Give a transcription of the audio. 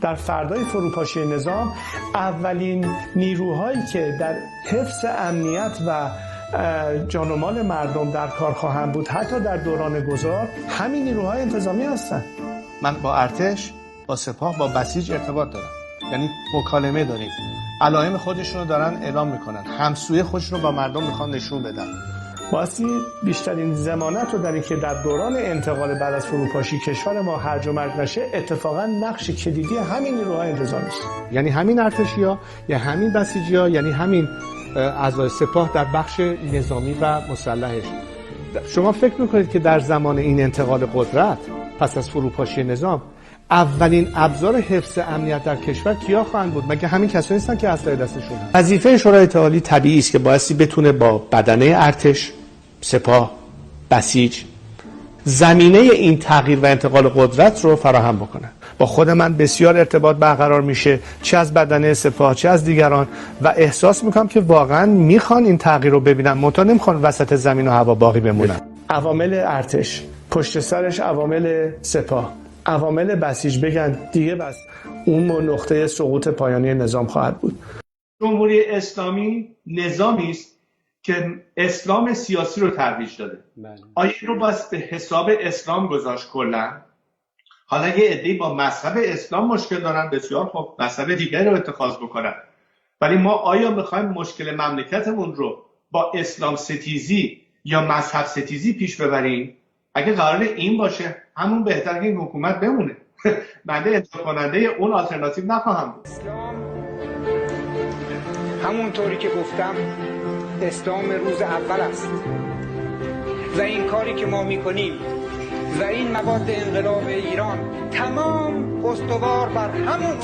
در فردای فروپاشی نظام اولین نیروهایی که در حفظ امنیت و جان و مال مردم در کار خواهند بود حتی در دوران گذار همین نیروهای انتظامی هستند. من با ارتش، با سپاه، با بسیج ارتباط دارم، یعنی مکالمه داریم، علائم خودشون رو دارن اعلام میکنن، همسویه خودشون رو با مردم میخوان نشون بدن. واسه بیشترین ضمانت رو در این که در دوران انتقال بعد از فروپاشی کشور ما هرج و مرج نشه اتفاقا نقش کلیدی همین نیروهای انتظامی است. یعنی همین ارتشی‌ها یا همین بسیجی‌ها، یعنی همین اعضای سپاه در بخش نظامی و مسلحش. شما فکر میکنید که در زمان این انتقال قدرت پس از فروپاشی نظام اولین ابزار حفظ امنیت در کشور کیا خواهند بود؟ مگه همین کسایی نیستن که اسلحه دستشون هست؟ وظیفه شورای اتحادیه طبیعی است که بایستی بتونه با بدنه ارتش، سپاه، بسیج زمینه این تغییر و انتقال قدرت رو فراهم بکنه. با خود من بسیار ارتباط برقرار میشه، چه از بدنه سپاه چه از دیگران، و احساس میکنم که واقعا میخوان این تغییر رو ببینن، منتها نمیخوان وسط زمین و هوا باقی بمونن. عوامل ارتش، پشت سرش عوامل سپاه، عوامل بسیج بگن دیگه بس اون نقطه سقوط پایانی نظام خواهد بود. جمهوری اسلامی نظامی است که اسلام سیاسی رو ترویج داده. آیا این رو باید به حساب اسلام گذاشت کلا؟ حالا یه عده‌ای با مذهب اسلام مشکل دارن، بسیار خب مذهب دیگری رو اتخاذ بکنن، ولی ما آیا میخوایم مشکل مملکتمون رو با اسلام ستیزی یا مذهب ستیزی پیش ببریم؟ اگه قرار این باشه همون بهتره که این حکومت بمونه. بنده ادعا کننده اون آلترناتیو نخواهم بود. اسلام همونطوری که گفتم اسلام روز اول است و این کاری که ما میکنیم و این مواد انقلاب ایران تمام استوار بر همون